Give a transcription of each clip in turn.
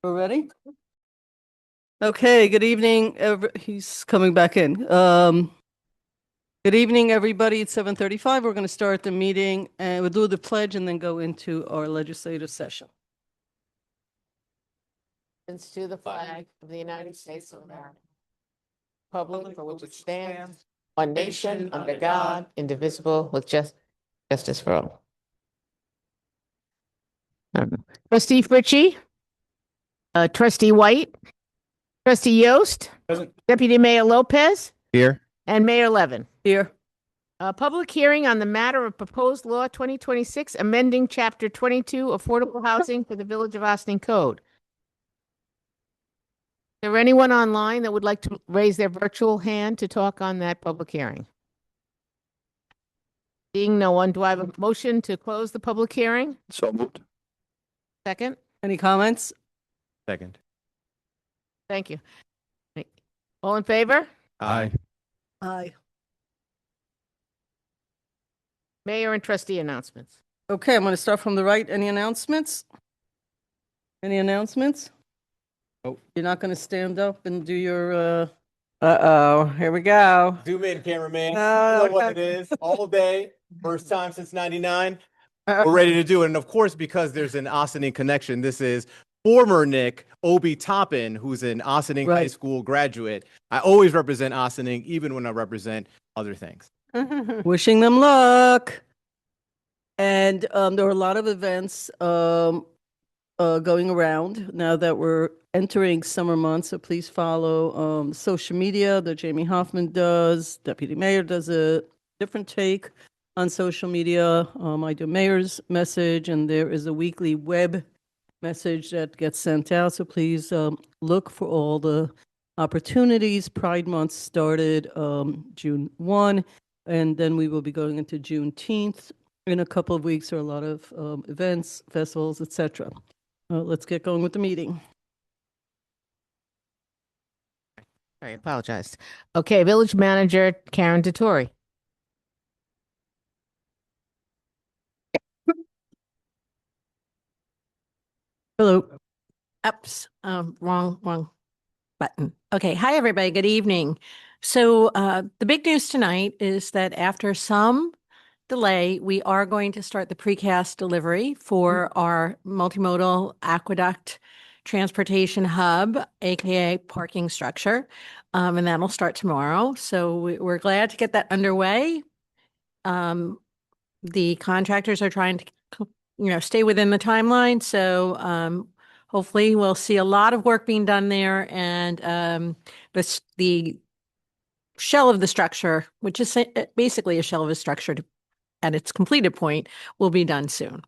We're ready? Okay, good evening. He's coming back in. Good evening, everybody. It's 7:35. We're going to start the meeting and we'll do the pledge and then go into our legislative session. To the flag of the United States of America, republic for which it stands, one nation under God, indivisible, with justice for all. Trustee Fritchie, Trustee White, Trustee Yost, Present. Deputy Mayor Lopez, Here. and Mayor Levin. Here. Public hearing on the matter of proposed law 2026, amending Chapter 22, Affordable Housing for the Village of Ossining Code. Is there anyone online that would like to raise their virtual hand to talk on that public hearing? Seeing no one, do I have a motion to close the public hearing? So moved. Second? Any comments? Second. Thank you. All in favor? Aye. Aye. Mayor and trustee announcements. Okay, I'm going to start from the right. Any announcements? Any announcements? Oh. You're not going to stand up and do your, Uh-oh, here we go. Zoom in, cameraman. No, You know what okay. it is. All day. First time since 99. Uh, We're ready to do it. And of course, because there's an Ossining connection, this is former Nick, Obi Toppin, who's an Ossining High Right. School graduate. I always represent Ossining, even when I represent other things. wishing them luck. And there were a lot of events going around now that we're entering summer months. So please follow social media that Jamie Hoffman does. Deputy Mayor does a different take on social media. I do Mayor's message, and there is a weekly web message that gets sent out. So please look for all the opportunities. Pride Month started June 1, and then we will be going into Juneteenth. In a couple of weeks, there are a lot of events, festivals, etc. Let's get going with the meeting. I apologize. Okay, Village Manager Karen DeTore. Hello. Oops, wrong button. Okay. Hi, everybody. Good evening. So the big news tonight is that after some delay, we are going to start the precast delivery for our multimodal aqueduct transportation hub, aka parking structure, and that'll start tomorrow. So we're glad to get that underway. The contractors are trying to, stay within the timeline. So hopefully we'll see a lot of work being done there, and the shell of the structure, which is basically a shell of a structure at its completed point, will be done soon.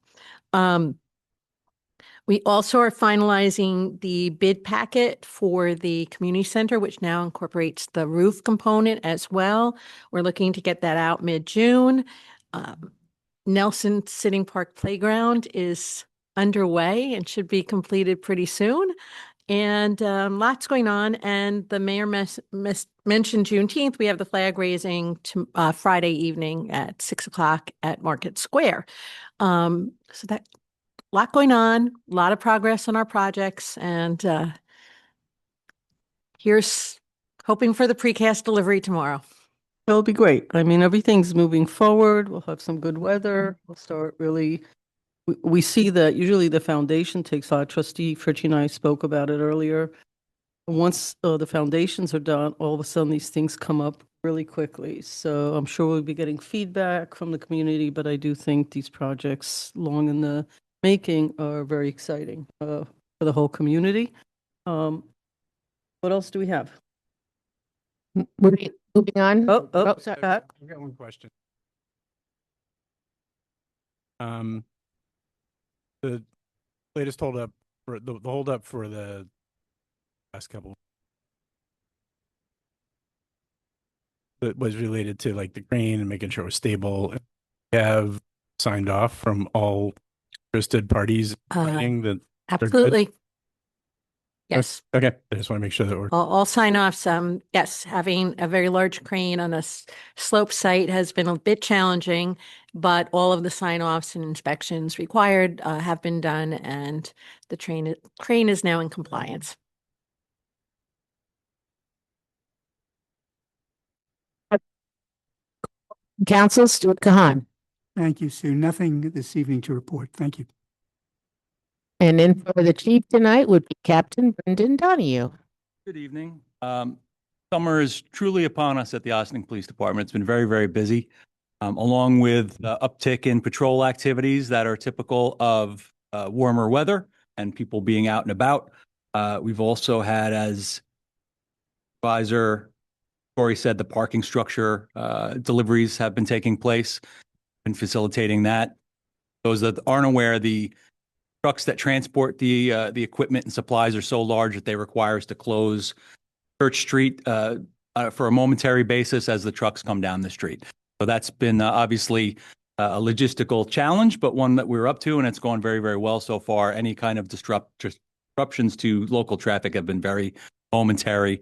We also are finalizing the bid packet for the community center, which now incorporates the roof component as well. We're looking to get that out mid-June. Nelson Sitting Park Playground is underway and should be completed pretty soon. And lots going on. And the mayor mentioned Juneteenth. We have the flag raising Friday evening at 6 o'clock at Market Square. So that lot going on, a lot of progress on our projects. And here's hoping for the precast delivery tomorrow. It'll be great. I mean, everything's moving forward. We'll have some good weather. We'll start really. We see that usually the foundation takes out. Trustee Fritchie and I spoke about it earlier. Once the foundations are done, all of a sudden these things come up really quickly. So I'm sure we'll be getting feedback from the community, but I do think these projects, long in the making, are very exciting for the whole community. What else do we have? Moving on. Oh, sorry. Pat. I've got one question. The latest holdup for the holdup for the last couple that was related to like the crane and making sure it was stable. We have signed off from all interested parties, that Absolutely. Yes. Okay. I just want to make sure that we're All sign-offs, yes, having a very large crane on a slope site has been a bit challenging, but all of the sign-offs and inspections required have been done, and the crane is now in compliance. Council, Stuart Kahan. Thank you, Sue. Nothing this evening to report. Thank you. And then for the chief tonight would be Captain Brendan Donahue. Good evening. Summer is truly upon us at the Ossining Police Department. It's been very, very busy, along with uptick in patrol activities that are typical of warmer weather and people being out and about. We've also had, as Advisor Corey said, the parking structure deliveries have been taking place and facilitating that. Those that aren't aware, the trucks that transport the equipment and supplies are so large that they require us to close Church Street for a momentary basis as the trucks come down the street. So that's been obviously a logistical challenge, but one that we're up to, and it's gone very, very well so far. Any kind of disruptions to local traffic have been very momentary,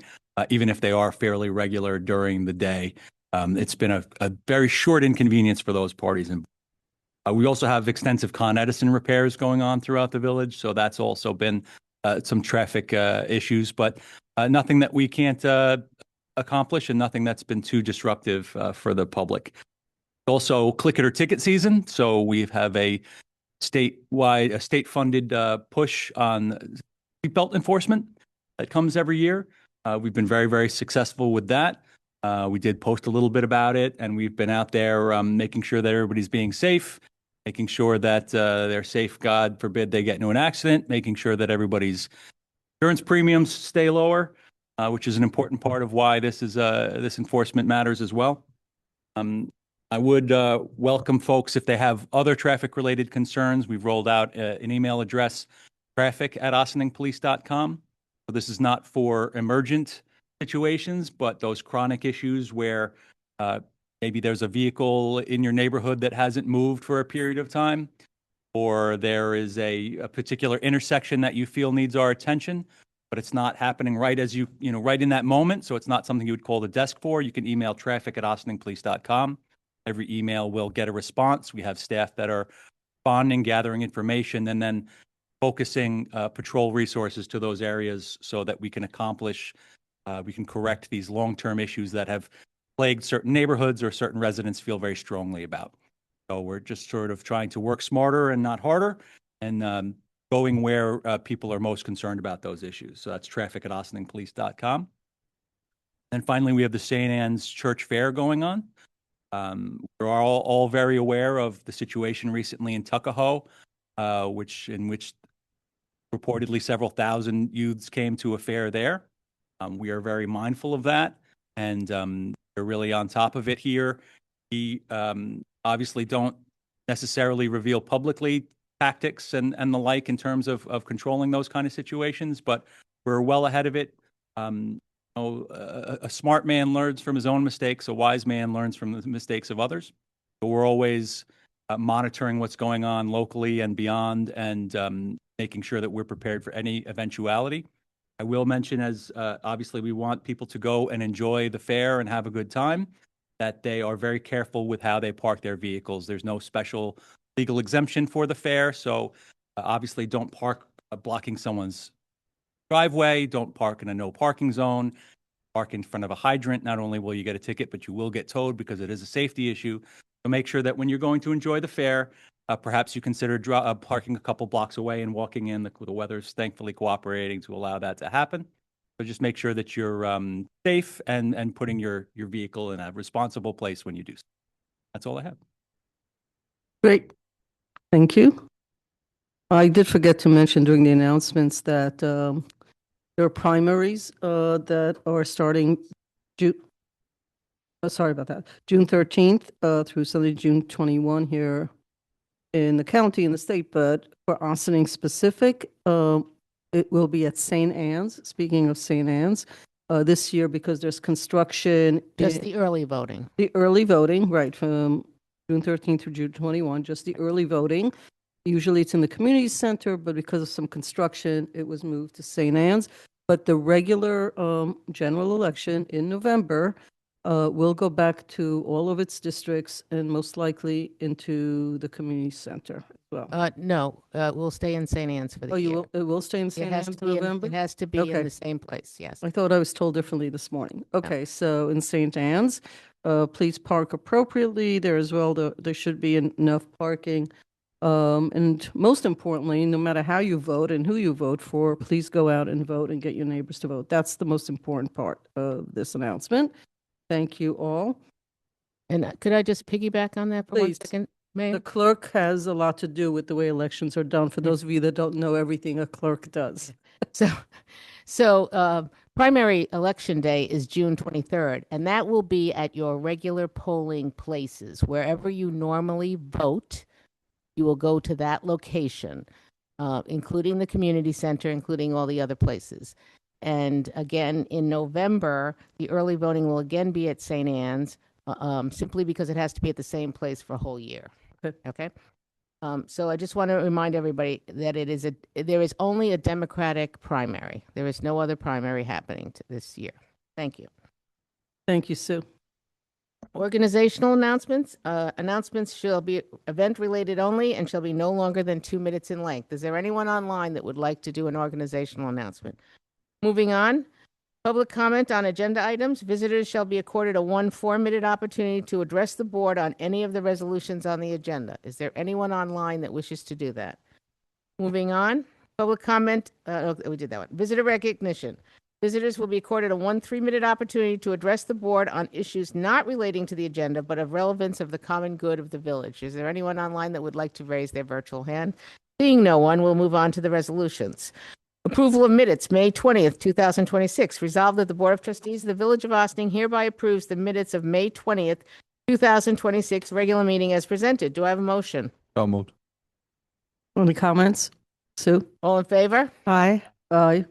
even if they are fairly regular during the day. It's been a very short inconvenience for those parties. And we also have extensive Con Edison repairs going on throughout the village, so that's also been some traffic issues, but nothing that we can't accomplish and nothing that's been too disruptive for the public. Also, click it or ticket season, so we have a state-funded push on seatbelt enforcement that comes every year. We've been very, very successful with that. We did post a little bit about it, and we've been out there making sure that everybody's being safe, making sure that they're safe, God forbid they get into an accident, making sure that everybody's insurance premiums stay lower, which is an important part of why this enforcement matters as well. I would welcome folks if they have other traffic-related concerns. We've rolled out an email address, traffic@ossiningpolice.com. So this is not for emergent situations, but those chronic issues where maybe there's a vehicle in your neighborhood that hasn't moved for a period of time, or there is a particular intersection that you feel needs our attention, but it's not happening right as right in that moment. So it's not something you would call the desk for. You can email traffic@ossiningpolice.com. Every email will get a response. We have staff that are responding, gathering information, and then focusing patrol resources to those areas so that we can correct these long-term issues that have plagued certain neighborhoods or certain residents feel very strongly about. So we're just sort of trying to work smarter and not harder, and going where people are most concerned about those issues. So that's traffic@ossiningpolice.com. And finally, we have the St. Anne's Church Fair going on. We're all very aware of the situation recently in Tuckahoe, in which reportedly several thousand youths came to a fair there. We are very mindful of that, and we're really on top of it here. We obviously don't necessarily reveal publicly tactics and the like in terms of controlling those kind of situations, but we're well ahead of it. A smart man learns from his own mistakes. A wise man learns from the mistakes of others. So we're always monitoring what's going on locally and beyond, and making sure that we're prepared for any eventuality. I will mention, as obviously we want people to go and enjoy the fair and have a good time, that they are very careful with how they park their vehicles. There's no special legal exemption for the fair, so obviously don't park blocking someone's driveway, don't park in a no parking zone, park in front of a hydrant. Not only will you get a ticket, but you will get towed because it is a safety issue. So make sure that when you're going to enjoy the fair, perhaps you consider parking a couple blocks away and walking in. The weather's thankfully cooperating to allow that to happen. So just make sure that you're safe and putting your vehicle in a responsible place when you do so. That's all I have. Great. Thank you. I did forget to mention during the announcements that there are primaries that are starting June 13th through Sunday, June 21 here in the county and the state, but for Ossining specific, it will be at St. Anne's. Speaking of St. Anne's, this year, because there's construction. Just the early voting. The early voting, right, from June 13th through June 21, just the early voting. Usually it's in the community center, but because of some construction, it was moved to St. Anne's. But the regular general election in November will go back to all of its districts and most likely into the community center as well. No, we'll stay in St. Anne's for the Oh, year. it will stay in It St. has Anne's to in be in, November? it has to be in Okay. the same place, yes. I thought I was told differently this morning. Okay, so in St. Anne's, please park appropriately. There as well, there should be enough parking. And most importantly, no matter how you vote and who you vote for, please go out and vote and get your neighbors to vote. That's the most important part of this announcement. Thank you all. And could I just piggyback on that for 1 Please. second, The Mayor? clerk has a lot to do with the way elections are done. For those of you that don't know everything a clerk does. So, primary election day is June 23rd, and that will be at your regular polling places. Wherever you normally vote, you will go to that location, including the community center, including all the other places. And again, in November, the early voting will again be at St. Anne's, simply because it has to be at the same place for a whole year. Okay. Okay? So I just want to remind everybody that there is only a Democratic primary. There is no other primary happening this year. Thank you. Thank you, Sue. Organizational announcements. Announcements shall be event-related only and shall be no longer than 2 minutes in length. Is there anyone online that would like to do an organizational announcement? Moving on. Public comment on agenda items. Visitors shall be accorded a 4-minute opportunity to address the board on any of the resolutions on the agenda. Is there anyone online that wishes to do that? Moving on. Public comment. We did that one. Visitor recognition. Visitors will be accorded a 3-minute opportunity to address the board on issues not relating to the agenda, but of relevance of the common good of the village. Is there anyone online that would like to raise their virtual hand? Seeing no one, we'll move on to the resolutions. Approval of minutes, May 20th, 2026. Resolved that the Board of Trustees of the Village of Ossining hereby approves the minutes of May 20th, 2026 regular meeting as presented. Do I have a motion? So moved. Any comments? Sue? All in favor? Aye. Aye.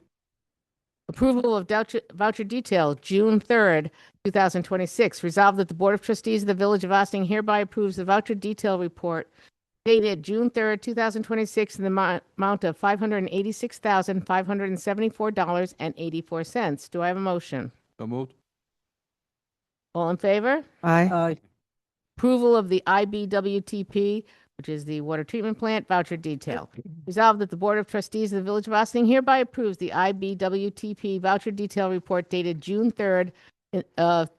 Approval of voucher detail, June 3rd, 2026. Resolved that the Board of Trustees of the Village of Ossining hereby approves the voucher detail report dated June 3rd, 2026, in the amount of $586,574.84. Do I have a motion? So moved. All in favor? Aye. Aye. Approval of the IBWTP, which is the water treatment plant voucher detail. Resolved that the Board of Trustees of the Village of Ossining hereby approves the IBWTP voucher detail report dated June 3rd,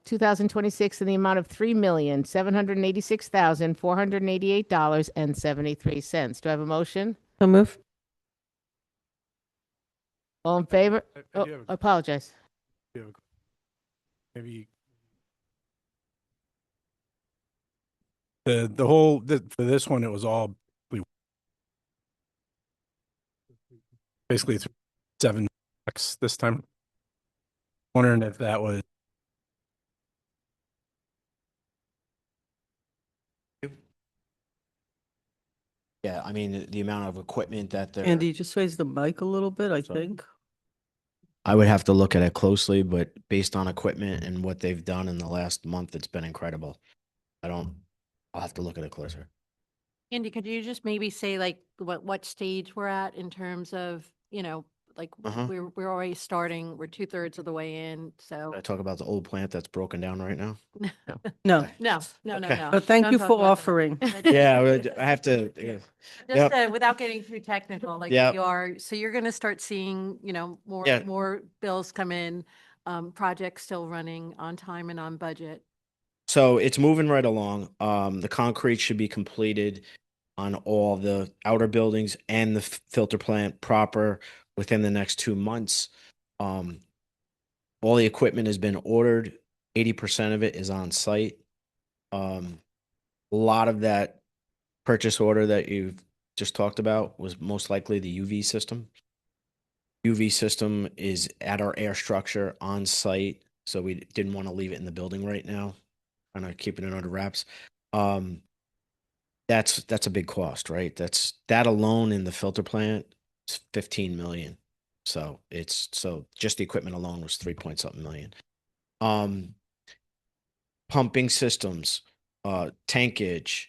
2026, in the amount of $3,786,488.73. Do I have a motion? So move. All in favor? I Oh, do have a- I apologize. Maybe the whole for this one, it was all basically 7 bucks this time. Wondering if that was Yeah, I mean, the amount of equipment that they're. Andy, just raise the mic a little bit, I Sorry. think. I would have to look at it closely, but based on equipment and what they've done in the last month, it's been incredible. I'll have to look at it closer. Andy, could you just maybe say like what stage we're at in terms of, like Uh-huh. we're already starting, we're 2/3 of the way in, so. Should I talk about the old plant that's broken down right now? No, No, no, Okay. no. but thank Don't you talk for about that. offering. Yeah, I have to. Just Yep. without getting too technical, like Yep. we are, so you're going to start seeing, Yeah. more bills come in, projects still running on time and on budget. So it's moving right along. The concrete should be completed on all the outer buildings and the filter plant proper within the next 2 months. All the equipment has been ordered. 80% of it is on site. A lot of that purchase order that you've just talked about was most likely the UV system. UV system is at our air structure on site, so we didn't want to leave it in the building right now. Kind of keeping it under wraps. That's a big cost, right? That alone in the filter plant is 15 million. So just the equipment alone was 3 point something million. Pumping systems, tankage,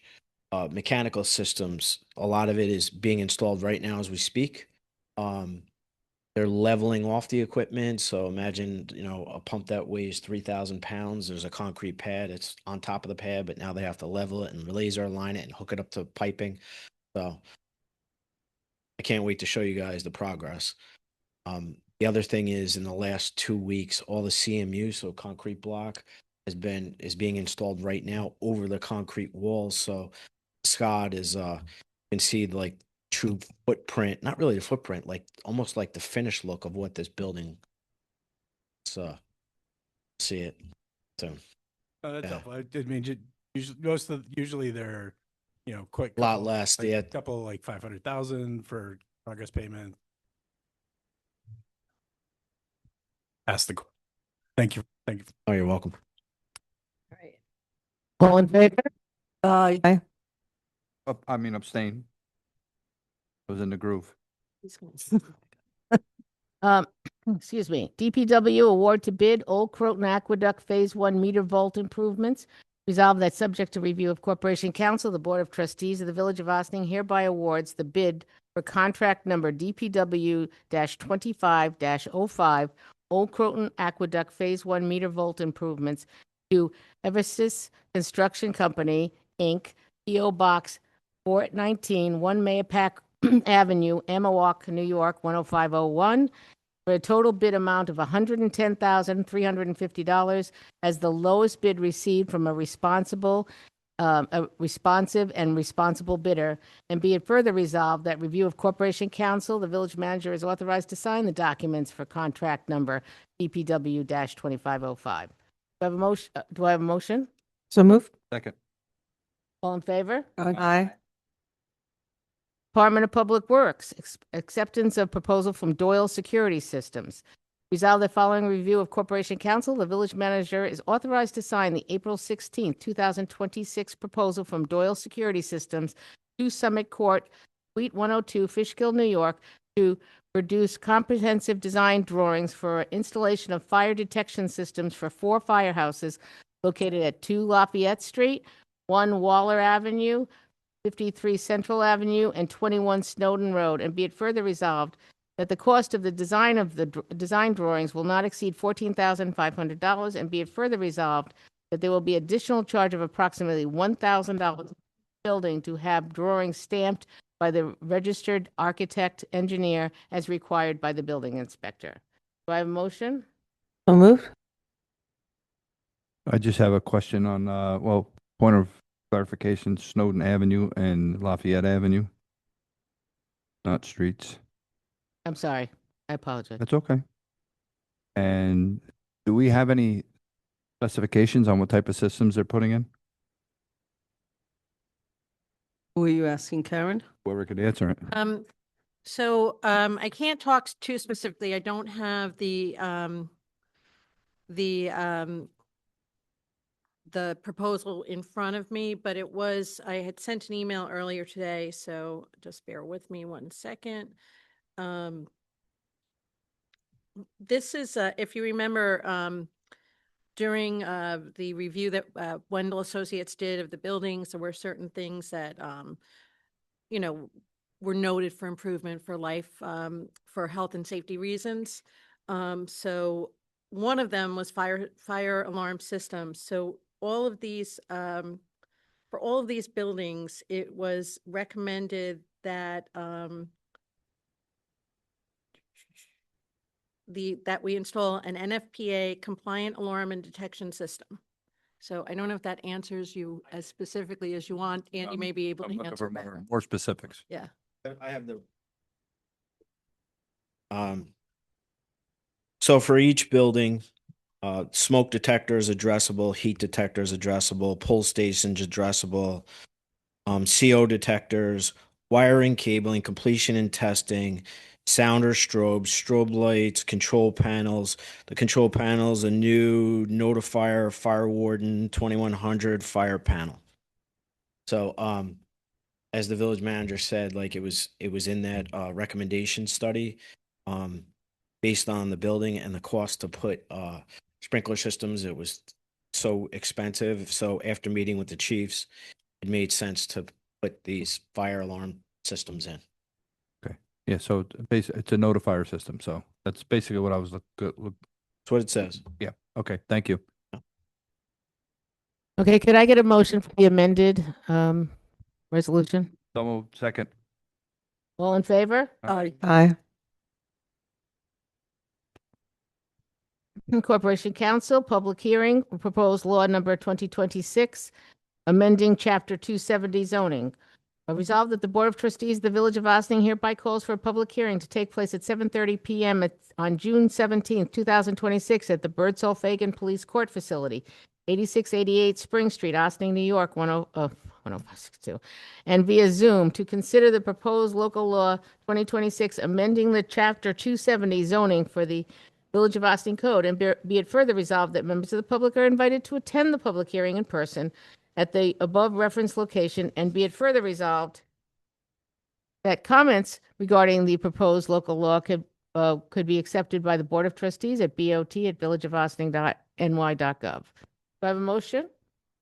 mechanical systems. A lot of it is being installed right now as we speak. They're leveling off the equipment. So imagine, a pump that weighs 3,000 pounds. There's a concrete pad. It's on top of the pad, but now they have to level it and laser align it and hook it up to piping. So I can't wait to show you guys the progress. The other thing is in the last 2 weeks, all the CMU, so concrete block, is being installed right now over the concrete walls. So Scott is you can see like true footprint, not really the footprint, like almost like the finished look of what this building. So see it. So Oh, that's Yeah. helpful. I mean, usually they're, quick. A lot couple, less, like, yeah. couple like 500,000 for progress payment. Ask the. Thank you. Thank you. Oh, you're welcome. All right. All in favor? Aye. Abstain. Was in the groove. Excuse me. DPW award to bid Old Croton Aqueduct Phase 1 meter vault improvements. Resolved that subject to review of Corporation Council, the Board of Trustees of the Village of Ossining hereby awards the bid for contract number DPW-25-05 Old Croton Aqueduct Phase 1 meter vault improvements to Eversys Construction Company, Inc., P.O. Box 419, 1 Mayapack Avenue, Amawalk, New York, 10501, for a total bid amount of $110,350 as the lowest bid received from a responsive and responsible bidder. And be it further resolved that review of Corporation Council, the village manager is authorized to sign the documents for contract number DPW-2505. Do I have a motion? So move. Second. All in favor? Aye. Department of Public Works, acceptance of proposal from Doyle Security Systems. Resolved that following review of Corporation Council, the village manager is authorized to sign the April 16th, 2026 proposal from Doyle Security Systems to Summit Court, Suite 102, Fishkill, New York, to produce comprehensive design drawings for installation of fire detection systems for 4 firehouses located at 2 Lafayette Street, 1 Waller Avenue, 53 Central Avenue, and 21 Snowden Road, and be it further resolved that the cost of the design design drawings will not exceed $14,500, and be it further resolved that there will be additional charge of approximately $1,000 building to have drawings stamped by the registered architect engineer as required by the building inspector. Do I have a motion? So move. I just have a question on, point of clarification, Snowden Avenue and Lafayette Avenue, not streets. I'm sorry. I apologize. That's okay. And do we have any specifications on what type of systems they're putting in? Who are you asking, Karen? Whoever could answer it. I can't talk too specifically. I don't have the proposal in front of me, but I had sent an email earlier today, so just bear with me 1 second. This is, if you remember, during the review that Wendell Associates did of the buildings, there were certain things that, were noted for improvement for life, for health and safety reasons. So one of them was fire alarm systems. So all of these, for all of these buildings, it was recommended that that we install an NFPA compliant alarm and detection system. So I don't know if that answers you as specifically as you want. Andy may be able I'm to looking answer for better. more specifics. Yeah. I have the. So for each building, smoke detector is addressable, heat detector is addressable, pull stations addressable, CO detectors, wiring, cabling, completion and testing, sounder strobes, strobe lights, control panels. The control panels, a new notifier, fire warden, 2100 fire panel. So, as the village manager said, like it was in that recommendation study, based on the building and the cost to put sprinkler systems. It was so expensive. So after meeting with the chiefs, it made sense to put these fire alarm systems in. Yeah, so it's a notifier system, so that's basically what I was That's what it says. yeah, okay, thank you. Okay, could I get a motion for the amended resolution? So moved, second. All in favor? Aye. Aye. Corporation Council, public hearing, proposed law number 2026, amending Chapter 270 zoning. Resolved that the Board of Trustees of the Village of Ossining hereby calls for a public hearing to take place at 7:30 p.m. on June 17th, 2026 at the Birdsall Fagan Police Court Facility, 8688 Spring Street, Ossining, New York, 10562, and via Zoom to consider the proposed local law 2026 amending the Chapter 270 zoning for the Village of Ossining Code, and be it further resolved that members of the public are invited to attend the public hearing in person at the above referenced location, and be it further resolved that comments regarding the proposed local law could be accepted by the Board of Trustees at bot@villageofossining.ny.gov. Do I have a motion?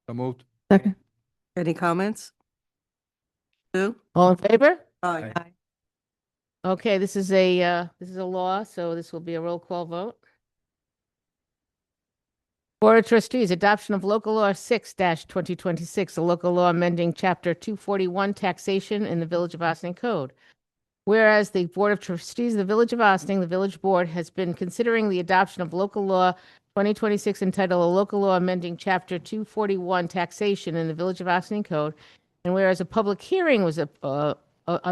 So moved. Second. Any comments? Sue? All in favor? Aye. Aye. Okay, this is a law, so this will be a roll call vote. Board of Trustees, adoption of local law 6-2026, a local law amending Chapter 241 taxation in the Village of Ossining Code. Whereas the Board of Trustees of the Village of Ossining, the Village Board, has been considering the adoption of local law 2026 entitled a local law amending Chapter 241 taxation in the Village of Ossining Code. And whereas a public hearing was on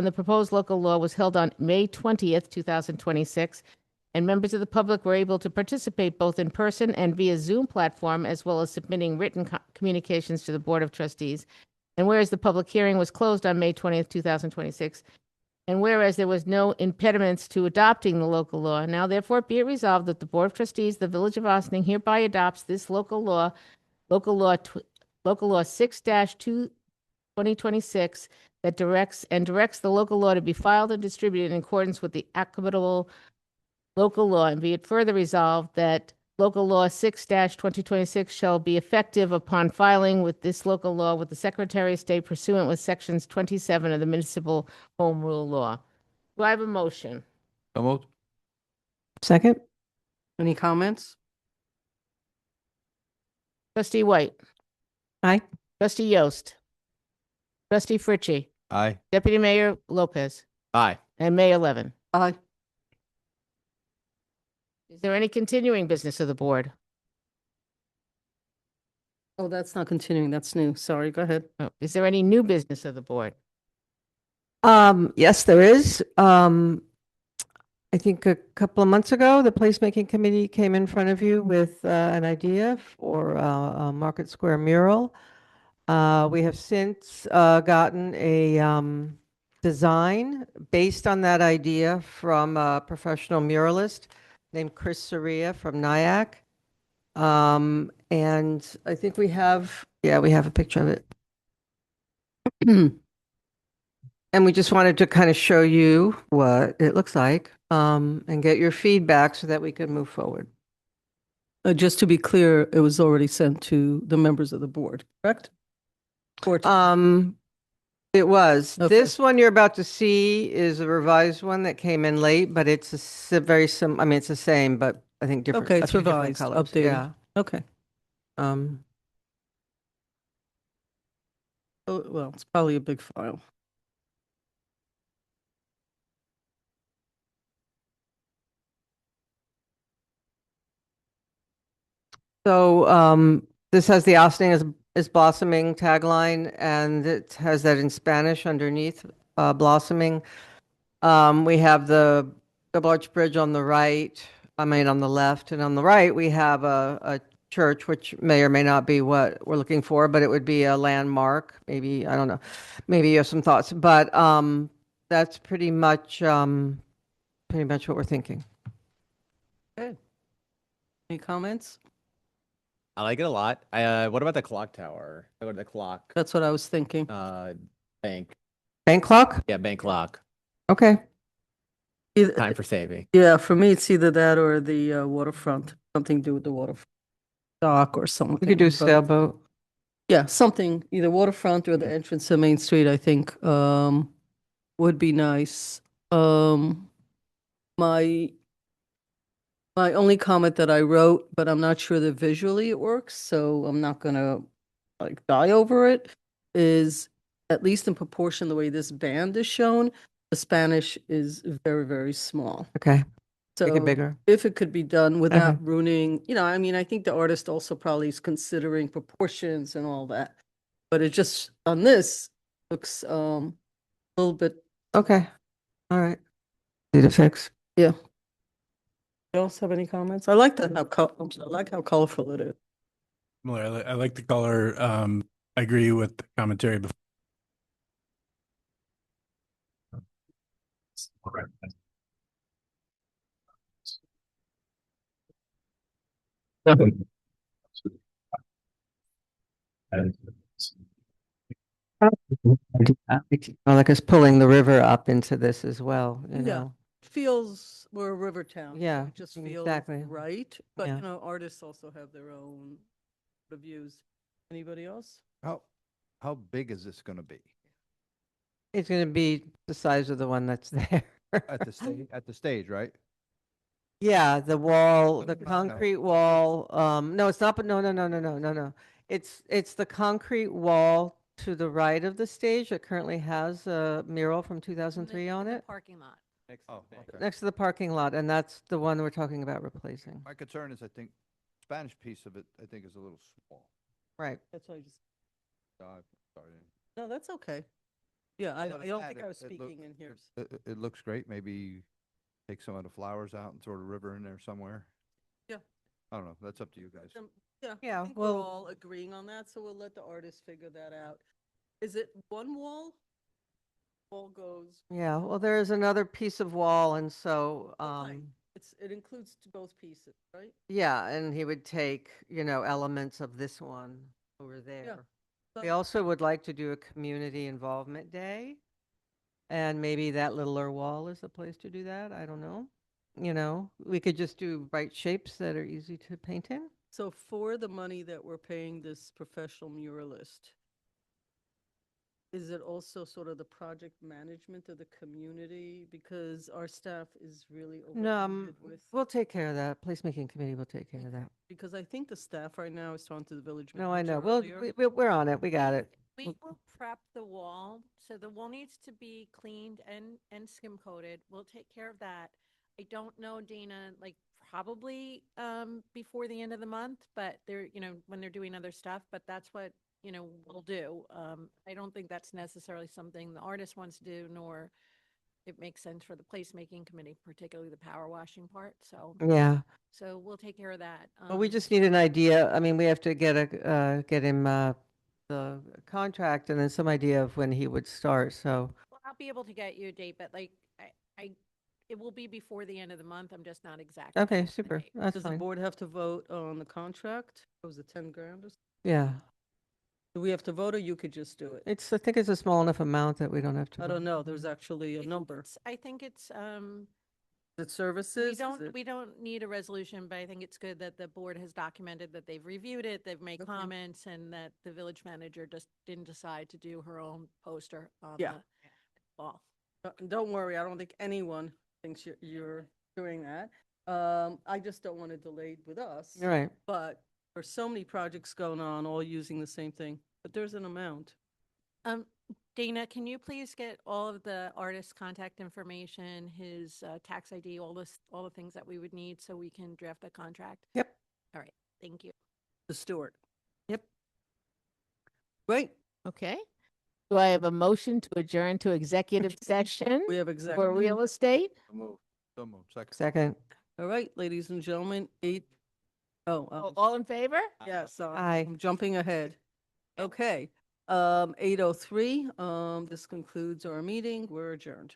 the proposed local law was held on May 20th, 2026, and members of the public were able to participate both in person and via Zoom platform, as well as submitting written communications to the Board of Trustees. And whereas the public hearing was closed on May 20th, 2026, and whereas there was no impediments to adopting the local law, now therefore be it resolved that the Board of Trustees, the Village of Ossining, hereby adopts this local law 6-2026, that directs the local law to be filed and distributed in accordance with the applicable local law, and be it further resolved that local law 6-2026 shall be effective upon filing with this local law with the Secretary of State pursuant with sections 27 of the Municipal Home Rule Law. Do I have a motion? So moved. Second. Any comments? Trustee White, Aye. Trustee Yost, Trustee Fritchie, Aye. Deputy Mayor Lopez, Aye. and Mayor Levin. Aye. Is there any continuing business of the board? Oh, that's not continuing. That's new. Sorry. Go ahead. Oh, is there any new business of the board? Yes, there is. I think a couple of months ago, the placemaking committee came in front of you with an idea for a Market Square mural. We have since gotten a design based on that idea from a professional muralist named Chris Soria from Nyack. And I think we have a picture of it. And we just wanted to kind of show you what it looks like, and get your feedback so that we can move forward. Just to be clear, it was already sent to the members of the board, correct? Or to- It was. Okay. This one you're about to see is a revised one that came in late, but it's very I mean, it's the same, but I think different. Okay, a it's few different revised, colors. updated. Yeah. Okay. Um, Oh, well, it's probably a big file. So this has the Ossining is blossoming tagline, and it has that in Spanish underneath, blossoming. We have the double arch bridge on the right, on the left, and on the right we have a church, which may or may not be what we're looking for, but it would be a landmark. Maybe, I don't know. Maybe you have some thoughts, but that's pretty much what we're thinking. Good. Any comments? I like it a lot. What about the clock tower? Or the clock That's what I was thinking. bank? Bank clock? Yeah, bank clock. Okay. Time for saving. Yeah, for me, it's either that or the waterfront, something to do with the waterfront dock or something. We could do but- sailboat. Yeah, something, either waterfront or the entrance to Main Street, I think, would be nice. My only comment that I wrote, but I'm not sure that visually it works, so I'm not gonna like die over it, is at least in proportion the way this band is shown, the Spanish is very, very small. Okay, make it So bigger. if it could be done without Okay. ruining, I mean, I think the artist also probably is considering proportions and all that. But it just, on this, looks a little bit, Okay, all right. Need to fix. yeah. You else have any comments? I like that, I like how colorful it is. Similar. I like the color. I agree with the commentary before. Like us pulling the river up into this as well, you Yeah. know? Feels, we're a river town. so Yeah, It just feels exactly. right, but Yeah. artists also have their own views. Anybody else? How big is this gonna be? It's gonna be the size of the one that's there. At the stage, right? Yeah, the wall, the No. concrete wall, no, it's not, but no. It's the concrete wall to the right of the stage that currently has a mural from 2003 on In the it, parking lot. Oh, okay. next to the parking lot, and that's the one we're talking about replacing. My concern is I think Spanish piece of it, I think is a little small. Right. That's why I just, Sorry. no, that's okay. Yeah, I But don't add think it. I was It look- speaking in here. It looks great. Maybe take some of the flowers out and throw the river in there somewhere. Yeah. I don't know. That's up to you guys. Yeah, Yeah, I think we're well- all agreeing on that, so we'll let the artist figure that out. Is it one wall? Wall goes, Yeah, well, there is another piece of wall, and so, right. It includes both pieces, right? yeah, and he would take, elements of this one over there. We So- also would like to do a community involvement day. And maybe that littler wall is the place to do that. I don't know. We could just do bright shapes that are easy to paint in. So for the money that we're paying this professional muralist, is it also sort of the project management of the community? Because our staff is really No, overloaded with, we'll take care of that. Placemaking committee will take care of that. because I think the staff right now is talking to the village No, I know. manager earlier. We're on it. We got it. We will prep the wall, so the wall needs to be cleaned and skim coated. We'll take care of that. I don't know, Dana, like probably before the end of the month, but they're, when they're doing other stuff, but that's what, we'll do. I don't think that's necessarily something the artist wants to do, nor it makes sense for the placemaking committee, particularly the power washing part. Yeah. So we'll take care of that. Well, we just need an idea. I mean, we have to get him the contract and then some idea of when he would start. So, Well, I'll be able to get you a date, but like, it will be before the end of the month. I'm just not exactly. okay, sure the super. date. That's Does the fine. board have to vote on the contract? Was it 10 grand or something? Yeah. Do we have to vote or you could just do it? I think it's a small enough amount that we don't have to. I don't know. There's actually a I think number. I think it's, Is it services? we Is don't, it- we don't need a resolution, but I think it's good that the board has documented that they've reviewed it, they've made Okay. comments, and that the village manager just didn't decide to do her own poster on Yeah. the wall. Don't worry, I don't think anyone thinks you're doing that. I just don't want it delayed with us. You're right. But there's so many projects going on, all using the same thing, but there's an amount. Dana, can you please get all of the artist's contact information, his tax ID, all the things that we would need so we can draft a contract? Yep. All right, thank you. The Stewart. Yep. Great, Okay. Do I have a motion to adjourn to executive session we have for executive. real estate? So moved. Second. Second. All right, ladies and gentlemen, All in favor? yes, Aye. I'm jumping ahead. Okay, 8:03, this concludes our meeting. We're adjourned.